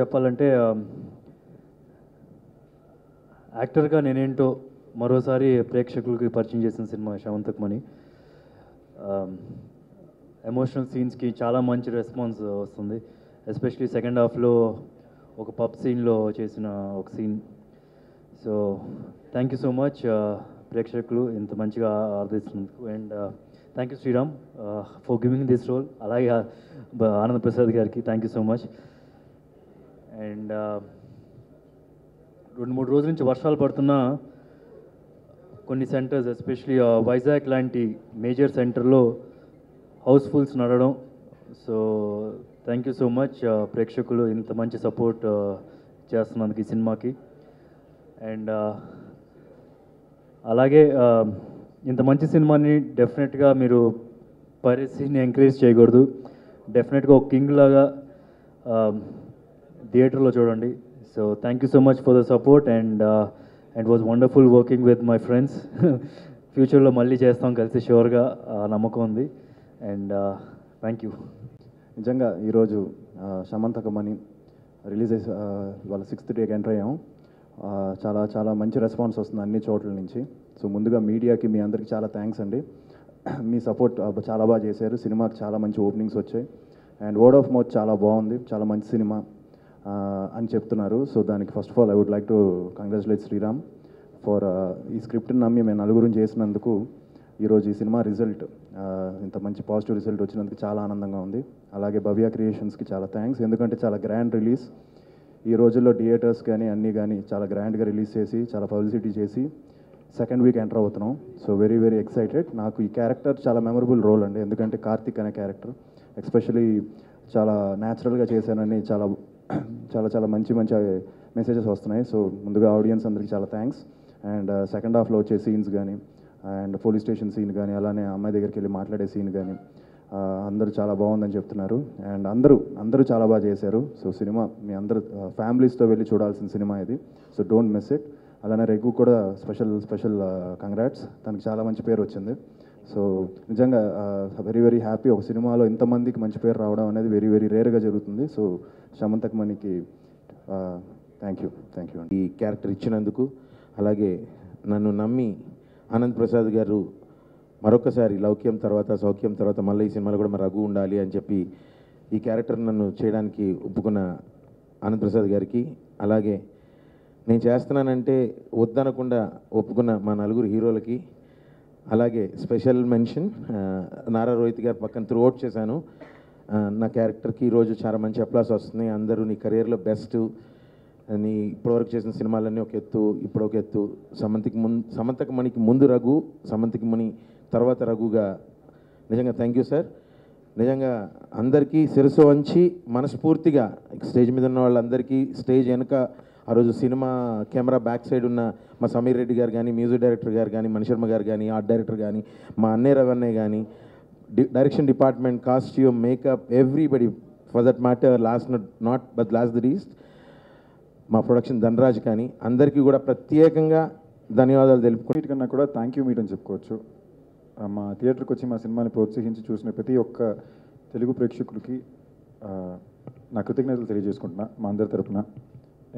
చెప్పాలంటే యాక్టర్గా నేనేంటో మరోసారి ప్రేక్షకులకి పరిచయం చేసిన సినిమా శవంతకమణి. ఎమోషనల్ సీన్స్కి చాలా మంచి రెస్పాన్స్ వస్తుంది. ఎస్పెషలీ సెకండ్ హాఫ్లో ఒక పబ్ సీన్లో చేసిన ఒక scene. So thank you so much ప్రేక్షకులు ఇంత మంచిగా ఆదరిస్తున్నందుకు. And thank you Sriram for giving this role. అలాగే ఆనంద్ ప్రసాద్ గారికి thank you so much. And 2-3 రోజుల నుంచి వర్షాలు పడుతున్నా కొన్ని సెంటర్స్ ఎస్పెషలీ వైజాగ్ లాంటి మేజర్ సెంటర్లో హౌస్ఫుల్స్ నడవడం. So thank you so much ప్రేక్షకులు ఇంత మంచి సపోర్ట్ చేస్తున్నందుకు ఈ సినిమాకి. అండ్ అలాగే ఇంత మంచి సినిమాని డెఫినెట్గా మీరు పైరసీని ఎంకరేజ్ చేయకూడదు. డెఫినెట్గా ఒక కింగ్ లాగా థియేటర్లో చూడండి. So thank you so much for the support. And it was wonderful working with my friends. ఫ్యూచర్లో మళ్ళీ చేస్తాం కలిసి, షూర్గా నమ్మకం ఉంది. And thank you. నిజంగా ఈరోజు శమంతకమణి రిలీజ్ అయ్యి వాళ్ళ 6th డేకి ఎంటర్ అయ్యాము. చాలా చాలా మంచి రెస్పాన్స్ వస్తుంది అన్ని చోట్ల నుంచి. సో ముందుగా మీడియాకి మీ అందరికీ చాలా థ్యాంక్స్ అండి. మీ సపోర్ట్ చాలా బాగా చేశారు. సినిమాకి చాలా మంచి ఓపెనింగ్స్ వచ్చాయి. అండ్ వర్డ్ ఆఫ్ మౌత్ చాలా బాగుంది, చాలా మంచి సినిమా అని చెప్తున్నారు. సో దానికి first of all I would like to congratulate Sriram for ఈ స్క్రిప్ట్ని నమ్మి మేము నలుగురిని చేసినందుకు. ఈరోజు ఈ సినిమా రిజల్ట్ ఇంత మంచి పాజిటివ్ రిజల్ట్ వచ్చినందుకు చాలా ఆనందంగా ఉంది. అలాగే భవ్య క్రియేషన్స్కి చాలా థ్యాంక్స్, ఎందుకంటే చాలా గ్రాండ్ రిలీజ్. ఈ రోజుల్లో థియేటర్స్ కానీ అన్నీ కానీ చాలా గ్రాండ్గా రిలీజ్ చేసి చాలా పబ్లిసిటీ చేసి 2nd వీక్ ఎంటర్ అవుతున్నాం. So very very excited. నాకు ఈ క్యారెక్టర్ చాలా మెమరబుల్ రోల్ అండి, ఎందుకంటే కార్తిక్ అనే క్యారెక్టర్ ఎస్పెషలీ చాలా న్యాచురల్గా చేశానని చాలా చాలా చాలా మంచి మంచి మెసేజెస్ వస్తున్నాయి. సో ముందుగా ఆడియన్స్ అందరికీ చాలా థ్యాంక్స్. అండ్ సెకండ్ హాఫ్లో వచ్చే సీన్స్ కానీ అండ్ పోలీస్ స్టేషన్ సీన్ కానీ అలానే అమ్మాయి దగ్గరికి వెళ్ళి మాట్లాడే సీన్ కానీ అందరూ చాలా బాగుందని చెప్తున్నారు. అండ్ అందరూ చాలా బాగా చేశారు. సో సినిమా మీ అందరూ ఫ్యామిలీస్తో వెళ్ళి చూడాల్సిన సినిమా ఇది. So don't miss it. అలానే రెగ్గు కూడా స్పెషల్ కంగ్రాట్స్, తనకి చాలా మంచి పేరు వచ్చింది. సో నిజంగా వెరీ వెరీ హ్యాపీ. ఒక సినిమాలో ఇంతమందికి మంచి పేరు రావడం అనేది వెరీ వెరీ రేర్గా జరుగుతుంది. సో శమంతకమణికి థ్యాంక్ యూ అండి ఈ క్యారెక్టర్ ఇచ్చినందుకు. అలాగే నన్ను నమ్మి ఆనంద్ ప్రసాద్ గారు మరొకసారి లౌక్యం తర్వాత సౌఖ్యం తర్వాత మళ్ళీ ఈ సినిమాలో కూడా రఘు ఉండాలి అని చెప్పి ఈ క్యారెక్టర్ నన్ను చేయడానికి ఒప్పుకున్న ఆనంద్ ప్రసాద్ గారికి, అలాగే నేను చేస్తున్నానంటే వద్దనకుండా ఒప్పుకున్న మా నలుగురు హీరోలకి, అలాగే స్పెషల్ మెన్షన్ నారా రోహిత్ గారు పక్కన త్రూఅవుట్ చేశాను. నా క్యారెక్టర్కి ఈరోజు చాలా మంచి అప్లాస్ వస్తుంది. అందరూ నీ కెరియర్లో బెస్ట్, నీ ఇప్పటివరకు చేసిన సినిమాలన్నీ ఒక ఎత్తు, ఇప్పుడు ఒక ఎత్తు, శమంతకమణికి ముందు రఘు, శమంతకమణి తర్వాత రఘుగా. నిజంగా థ్యాంక్ యూ సార్. నిజంగా అందరికీ శిరస్సు వంచి మనస్ఫూర్తిగా స్టేజ్ మీద ఉన్న వాళ్ళందరికీ, స్టేజ్ వెనుక ఆ రోజు సినిమా కెమెరా బ్యాక్ సైడ్ ఉన్న మా సమీర్ రెడ్డి గారు కానీ, మ్యూజిక్ డైరెక్టర్ గారు కానీ, మణిశర్మ గారు కానీ, ఆర్ట్ డైరెక్టర్ కానీ, మా అన్నయ్య రవన్నయ్య కానీ, direction department, costume, makeup, everybody for that matter, not but last the least మా ప్రొడక్షన్ ధనరాజ్ కానీ, అందరికీ కూడా ప్రత్యేకంగా ధన్యవాదాలు తెలుపుకుంటూ కన్నా కూడా థ్యాంక్ యూ మీట్ అని చెప్పుకోవచ్చు. మా థియేటర్కి వచ్చి మా సినిమాని ప్రోత్సహించి చూసిన ప్రతి ఒక్క తెలుగు ప్రేక్షకులకి నా కృతజ్ఞతలు తెలియజేసుకుంటున్నా మా అందరి తరపున.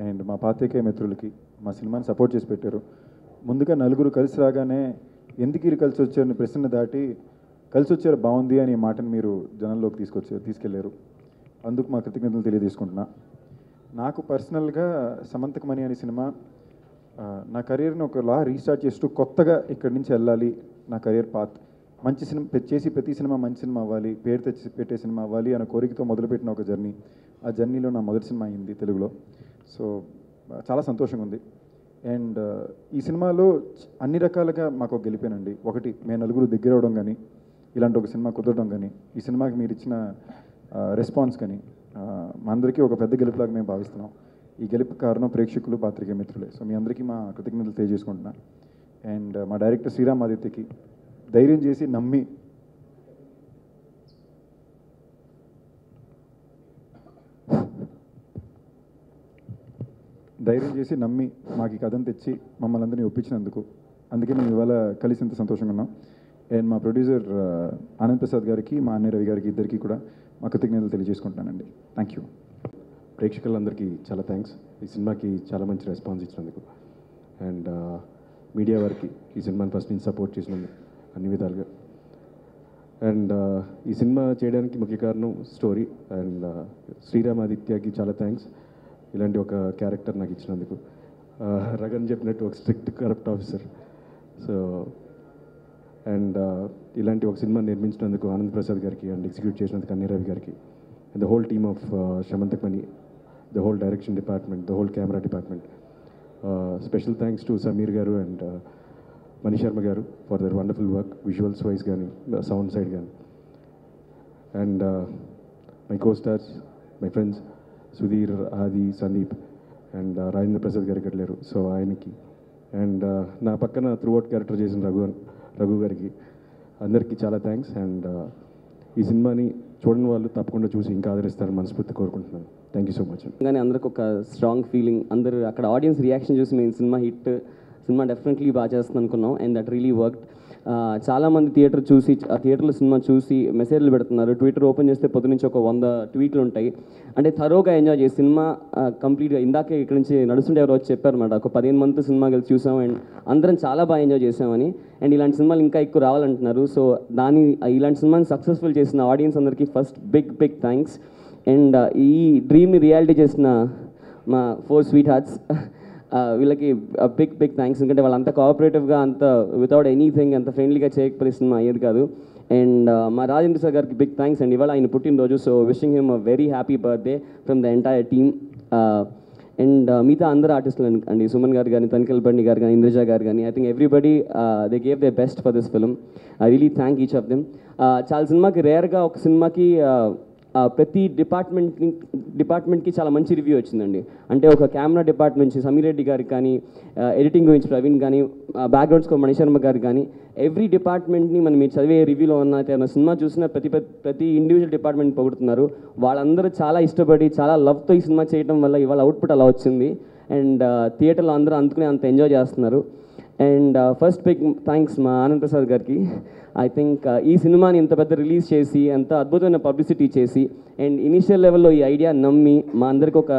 అండ్ మా పాత్రికేయ మిత్రులకి మా సినిమాని సపోర్ట్ చేసి పెట్టారు. ముందుగా నలుగురు కలిసి రాగానే ఎందుకు వీరు కలిసి వచ్చారని ప్రశ్న దాటి కలిసి వచ్చారు బాగుంది అని మాటను మీరు జనంలోకి తీసుకెళ్లారు. అందుకు మా కృతజ్ఞతలు తెలియజేసుకుంటున్నా. నాకు పర్సనల్గా శమంతకమణి అనే సినిమా నా కెరీర్ని ఒకలా రీస్టార్ట్ చేస్తూ కొత్తగా ఇక్కడి నుంచి వెళ్ళాలి, నా కెరీర్ పాత్ మంచి సినిమా చేసి ప్రతి సినిమా మంచి సినిమా అవ్వాలి, పేరు తెచ్చి పెట్టే సినిమా అవ్వాలి అనే కోరికతో మొదలుపెట్టిన ఒక జర్నీ. ఆ జర్నీలో నా మొదటి సినిమా అయింది తెలుగులో. సో చాలా సంతోషంగా ఉంది. అండ్ ఈ సినిమాలో అన్ని రకాలుగా మాకు గెలిపానండి. ఒకటి, మేము నలుగురు దగ్గర అవడం కానీ, ఇలాంటి ఒక సినిమా కుదరడం కానీ, ఈ సినిమాకి మీరు ఇచ్చిన రెస్పాన్స్ కానీ మా అందరికీ ఒక పెద్ద గెలుపులాగా మేము భావిస్తున్నాం. ఈ గెలుపు కారణం ప్రేక్షకులు, పాత్రికేయ మిత్రులే. సో మీ అందరికీ మా కృతజ్ఞతలు తెలియజేసుకుంటున్నా. అండ్ మా డైరెక్టర్ శ్రీరామ్ ఆదిత్యకి ధైర్యం చేసి నమ్మి మాకు ఈ కథను తెచ్చి మమ్మల్ని అందరినీ ఒప్పించినందుకు, అందుకే మేము ఇవాళ కలిసి ఇంత సంతోషంగా ఉన్నాం. అండ్ మా ప్రొడ్యూసర్ ఆనంద్ ప్రసాద్ గారికి, మా అన్నయ్య రవి గారికి, ఇద్దరికి కూడా మా కృతజ్ఞతలు తెలియజేసుకుంటున్నానండి. Thank you. ప్రేక్షకులందరికీ చాలా థ్యాంక్స్. ఈ సినిమాకి చాలా మంచి రెస్పాన్స్ ఇచ్చినందుకు. అండ్ మీడియా వారికి ఈ సినిమాని ఫస్ట్ నుంచి సపోర్ట్ చేసినందుకు అన్ని విధాలుగా. అండ్ ఈ సినిమా చేయడానికి ముఖ్య కారణం స్టోరీ. అండ్ శ్రీరామ్ ఆదిత్యకి చాలా థ్యాంక్స్ ఇలాంటి ఒక క్యారెక్టర్ నాకు ఇచ్చినందుకు. రగన్ చెప్పినట్టు ఒక strict corrupt officer. So and ఇలాంటి ఒక సినిమా నిర్మించినందుకు ఆనంద్ ప్రసాద్ గారికి అండ్ ఎగ్జిక్యూట్ చేసినందుకు అన్ని రవి గారికి and the whole team of Shamantak Mani, the whole direction department, the whole camera department. Special thanks to Sameer garu and Mani Sharma garu for their wonderful work, visuals wise కానీ sound side కానీ. And my co stars, my friends Sudheer, Aadi, Sandeep and Rajendra Prasad గారు ఇక్కడ లేరు, so ఆయనకి. And నా పక్కన throughout character చేసిన రఘు గారికి అందరికీ చాలా థ్యాంక్స్. అండ్ ఈ సినిమాని చూడని వాళ్ళు తప్పకుండా చూసి ఇంకా ఆదరిస్తారని మనస్ఫూర్తి కోరుకుంటున్నాను. Thank you so much. కానీ అందరికి ఒక స్ట్రాంగ్ ఫీలింగ్, అందరూ అక్కడ ఆడియన్స్ రియాక్షన్ చూసి మేము సినిమా హిట్, సినిమా డెఫినెట్లీ బాగా చేస్తుంది అనుకున్నాం. And that really worked. చాలామంది థియేటర్లో సినిమా చూసి మెసేజ్లు పెడుతున్నారు. ట్విట్టర్ ఓపెన్ చేస్తే పొద్దు నుంచి ఒక 100 ట్వీట్లు ఉంటాయి. అంటే థరోగా ఎంజాయ్ చేసి సినిమా కంప్లీట్గా ఇందాకే ఇక్కడ నుంచి నడుస్తుంటే ఎవరో వచ్చి చెప్పారన్నమాట, ఒక 15 మంది సినిమా కలిసి చూసాం అండ్ అందరం చాలా బాగా ఎంజాయ్ చేసామని. అండ్ ఇలాంటి సినిమాలు ఇంకా ఎక్కువ రావాలంటున్నారు. సో ఇలాంటి సినిమాని సక్సెస్ఫుల్ చేసిన ఆడియన్స్ అందరికీ ఫస్ట్ బిగ్ థ్యాంక్స్. అండ్ ఈ డ్రీమ్ని రియాలిటీ చేసిన మా 4 స్వీట్ హార్ట్స్ వీళ్ళకి బిగ్ థ్యాంక్స్. ఎందుకంటే వాళ్ళంతా కోఆపరేటివ్గా, అంత వితౌట్ ఎనీథింగ్, అంత ఫ్రెండ్లీగా చేయకపోతే సినిమా అయ్యేది కాదు. అండ్ మా రాజేంద్ర సార్ గారికి బిగ్ థ్యాంక్స్. అండ్ ఇవాళ ఆయన పుట్టినరోజు, so wishing him a very happy birthday from the entire team. And మిగతా అందరు ఆర్టిస్టులు అండి, సుమన్ గారు కానీ, తనికెల్ బండి గారు కానీ, ఇంద్రజ గారు కానీ, I think everybody they gave they best for this film. I really thank each of them. చాలా సినిమాకి రేర్గా ఒక సినిమాకి ప్రతి డిపార్ట్మెంట్కి చాలా మంచి రివ్యూ వచ్చిందండి. అంటే ఒక కెమెరా డిపార్ట్మెంట్ నుంచి సమీర్ రెడ్డి గారికి కానీ, ఎడిటింగ్ గురించి ప్రవీణ్ కానీ, బ్యాక్గ్రౌండ్స్కి మణి శర్మ గారు కానీ, ఎవ్రీ డిపార్ట్మెంట్ని మనం మీరు చదివే రివ్యూలో ఉన్న సినిమా చూసిన ప్రతి ఇండివిజువల్ డిపార్ట్మెంట్ పొగుడుతున్నారు. వాళ్ళందరూ చాలా ఇష్టపడి, చాలా లవ్తో ఈ సినిమా చేయడం వల్ల ఇవాళ అవుట్పుట్ అలా వచ్చింది. అండ్ థియేటర్లో అందరూ అందుకునే అంత ఎంజాయ్ చేస్తున్నారు. అండ్ ఫస్ట్ బిగ్ థ్యాంక్స్ మా ఆనంద్ ప్రసాద్ గారికి. ఐ థింక్ ఈ సినిమాని ఇంత పెద్ద రిలీజ్ చేసి, ఎంత అద్భుతమైన పబ్లిసిటీ చేసి, అండ్ ఇనిషియల్ లెవెల్లో ఈ ఐడియా నమ్మి మా అందరికి ఒక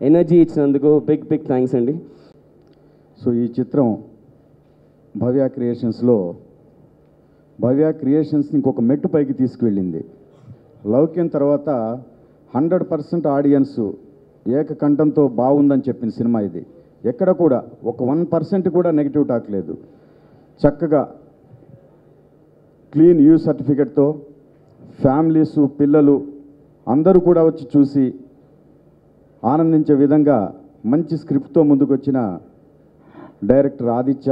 ఎనర్జీ ఇచ్చినందుకు బిగ్ థ్యాంక్స్ అండి. సో ఈ చిత్రం భవ్య క్రియేషన్స్ని ఇంకొక మెట్టు పైకి తీసుకువెళ్ళింది. లౌక్యం తర్వాత 100% ఆడియన్స్ ఏకకంఠంతో బాగుందని చెప్పిన సినిమా ఇది. ఎక్కడ కూడా ఒక 1% కూడా నెగిటివ్ టాక్ లేదు. చక్కగా క్లీన్ యూ సర్టిఫికెట్తో ఫ్యామిలీస్, పిల్లలు అందరూ కూడా వచ్చి చూసి ఆనందించే విధంగా మంచి స్క్రిప్ట్తో ముందుకు వచ్చిన డైరెక్టర్ ఆదిత్య,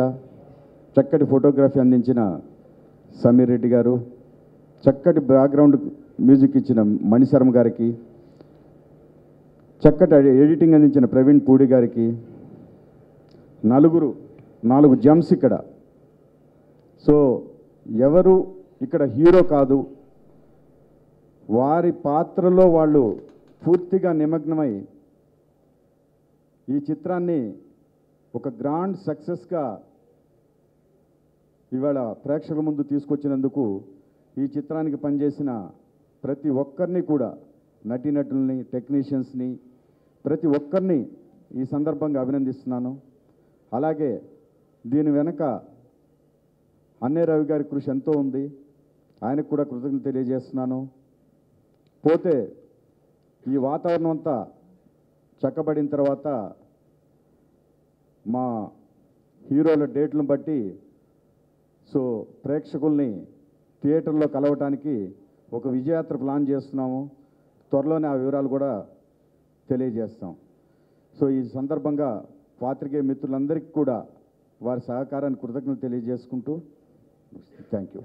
చక్కటి ఫోటోగ్రఫీ అందించిన సమీర్ రెడ్డి గారు, చక్కటి బ్యాక్గ్రౌండ్ మ్యూజిక్ ఇచ్చిన మణి శర్మ గారికి, చక్కటి ఎడిటింగ్ అందించిన ప్రవీణ్ పూడి గారికి, 4 జంప్స్ ఇక్కడ. సో ఎవరు ఇక్కడ హీరో కాదు, వారి పాత్రలో వాళ్ళు పూర్తిగా నిమగ్నమై ఈ చిత్రాన్ని ఒక గ్రాండ్ సక్సెస్గా ఇవాళ ప్రేక్షకుల ముందు తీసుకొచ్చినందుకు ఈ చిత్రానికి పనిచేసిన ప్రతి ఒక్కరిని కూడా, నటీనటుల్ని, టెక్నీషియన్స్ని, ప్రతి ఒక్కరిని ఈ సందర్భంగా అభినందిస్తున్నాను. అలాగే దీని వెనక అన్నే రవి గారి కృషి ఎంతో ఉంది, ఆయనకు కూడా కృతజ్ఞతలు తెలియజేస్తున్నాను. పోతే ఈ వాతావరణం అంతా చక్కబడిన తర్వాత మా హీరోల డేట్లను బట్టి సో ప్రేక్షకుల్ని థియేటర్లో కలవటానికి ఒక విజయయాత్ర ప్లాన్ చేస్తున్నాము. త్వరలోనే ఆ వివరాలు కూడా తెలియజేస్తాం. సో ఈ సందర్భంగా పాత్రికేయ మిత్రులందరికీ కూడా వారి సహకారాన్ని కృతజ్ఞతలు తెలియజేసుకుంటూ థ్యాంక్ యూ.